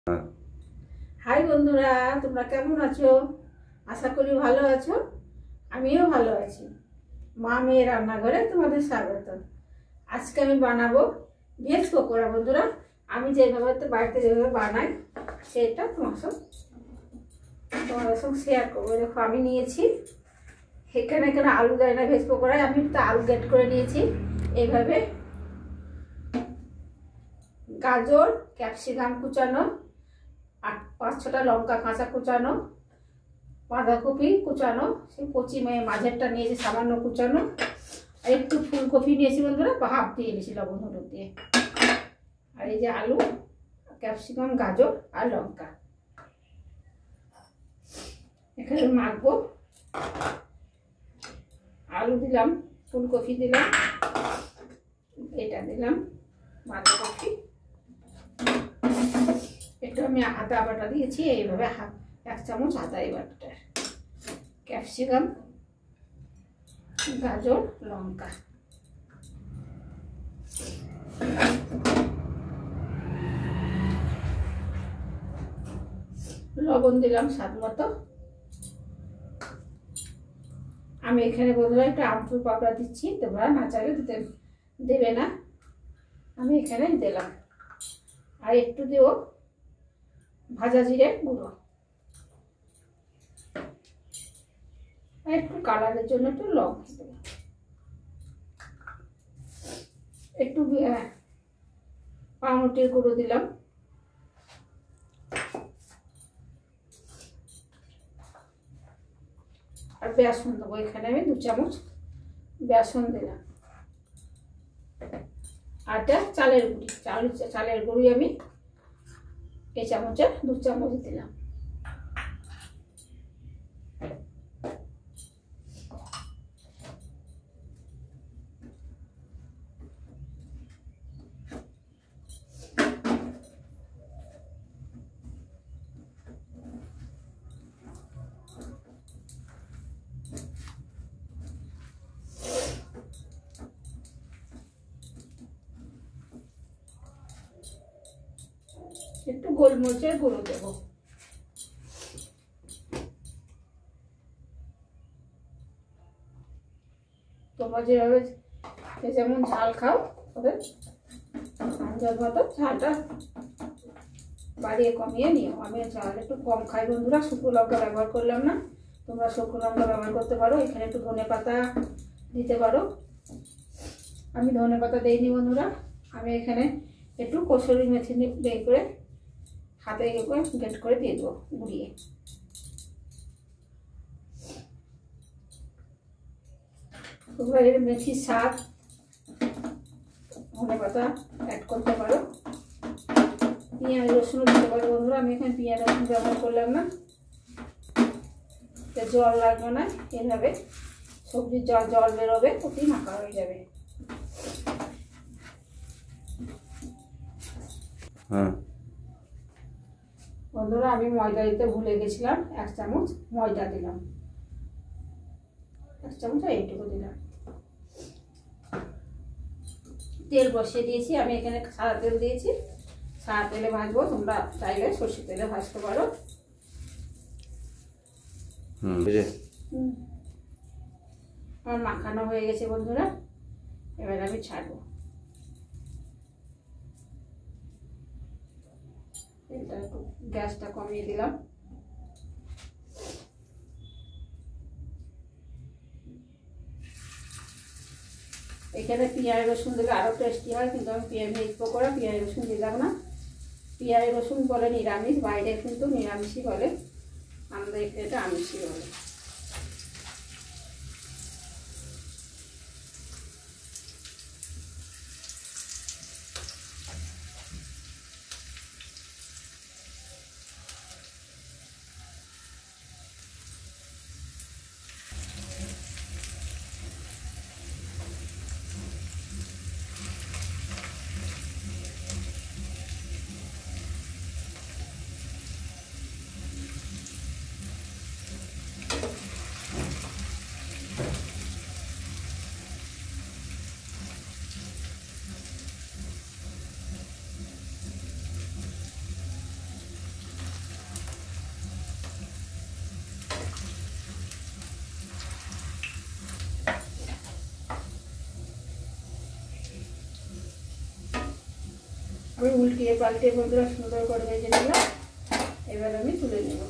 হ্যাঁ। হাই বন্ধুরা, তোমরা কেমন আছো? আশা করি ভালো আছো। আমিও ভালো আছি। মা মেয়ে রান্নাঘরে তোমাদের স্বাগত। আজকে আমি বানাবো ভেজ পকোড়া। বন্ধুরা, আমি যেভাবে বাড়িতে যেভাবে বানাই সেটা তোমাদের সঙ্গে শেয়ার করবো। দেখো, আমি নিয়েছি এখানে আলু দেয় না ভেজ পকোড়ায়, আমি তো আলু গ্রেট করে নিয়েছি এইভাবে। গাজর, ক্যাপসিকাম কুচানো, আর 5-6টা লঙ্কা কাঁচা কুচানো, বাঁধাকপি কুচানো, সেই কচি মাঝেরটা নিয়েছি সামান্য কুচানো, আর একটু ফুলকপি নিয়েছি বন্ধুরা, হাফ দিয়ে নিয়েছি লবণ হলুদ দিয়ে। আর এই যে আলু, ক্যাপসিকাম, গাজর আর লঙ্কা এখানে মাখবো। আলু দিলাম, ফুলকপি দিলাম, এটা দিলাম বাঁধাকপি, একটু আমি আদা বাটা দিয়েছি এইভাবে, 1 চামচ আদা বাটা, ক্যাপসিকাম, গাজর, লঙ্কা, লবণ দিলাম স্বাদ মতো। আমি এখানে বন্ধুরা একটা আমচুর পাউডার দিচ্ছি, তোমরা না চাইলে দেবে না, আমি এখানে দিলাম। আর একটু দেব ভাজা জিরের গুঁড়ো, আর একটু কালারের জন্য একটু লবণ দেব, একটু পাউরুটির গুঁড়ো দিলাম, আর বেসন দেবো। এখানে আমি 2 চামচ বেসন দিলাম। আরটা চালের গুঁড়ি, চালের গুঁড়ি আমি এই চামচে 2 চামচ দিলাম। একটু গোলমরিচের গুঁড়ো দেবো। তোমরা যেভাবে যেমন ঝাল খাও ওদের আন্দাজ মতো ঝালটা বাড়িয়ে কমিয়ে নিও। আমি ঝাল একটু কম খাই বন্ধুরা, শুকনো লঙ্কা ব্যবহার করলাম না, তোমরা শুকনো লঙ্কা ব্যবহার করতে পারো। এখানে একটু ধনেপাতা দিতে পারো, আমি ধনেপাতা দিইনি বন্ধুরা। আমি এখানে একটু কসুরি মেথি বের করে হাতে গ্রেট করে দিয়ে দেবো গুঁড়িয়ে। তোমরা এর মেথির স্বাদ ধনেপাতা অ্যাড করতে পারো, পেঁয়াজ রসুনও দিতে পারো বন্ধুরা। আমি এখানে পেঁয়াজ রসুন ব্যবহার করলাম না, জল লাগবে না, এভাবে সবজির জল বেরোবে, ওতেই মাখা হয়ে যাবে। বন্ধুরা, আমি ময়দা দিতে ভুলে গেছিলাম, 1 চামচ ময়দা দিলাম, 1 চামচ এইটুকু দিলাম। তেল বসিয়ে দিয়েছি, আমি এখানে সাদা তেল দিয়েছি, সাদা তেলে ভাজবো। তোমরা চাইলে সর্ষের তেলে ভাজতে পারো। আমার মাখানো হয়ে গেছে বন্ধুরা, এবার আমি ছাড়বো। তেলটা একটু গ্যাসটা কমিয়ে দিলাম। এখানে পেঁয়াজ রসুন দিলে আরো টেস্টি হয়, কিন্তু আমি ভেজ পকোড়া পেঁয়াজ রসুন দিলাম না। পেঁয়াজ রসুন বলে নিরামিষ, বাইরে কিন্তু নিরামিষই বলে, আমাদের এখানে এটা আমিষই বলে। আমি উল্টিয়ে পাল্টিয়ে বন্ধুরা সুন্দর করে ভেজে নিলাম। এবার আমি তুলে নেব।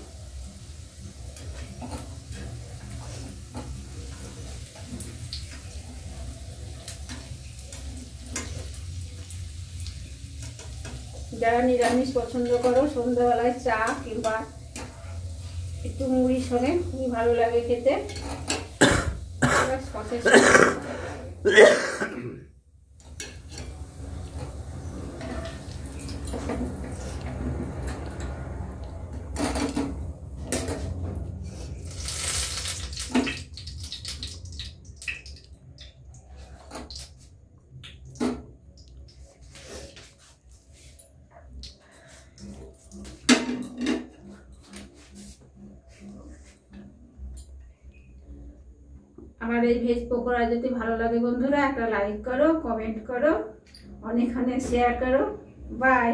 যারা নিরামিষ পছন্দ করো, সন্ধ্যাবেলায় চা কিংবা একটু মুড়ির সঙ্গে খুবই ভালো লাগে খেতে। আমার এই ভেজ পকোড়া যদি ভালো লাগে বন্ধুরা, একটা লাইক করো, কমেন্ট করো, অনেক শেয়ার করো। বাই।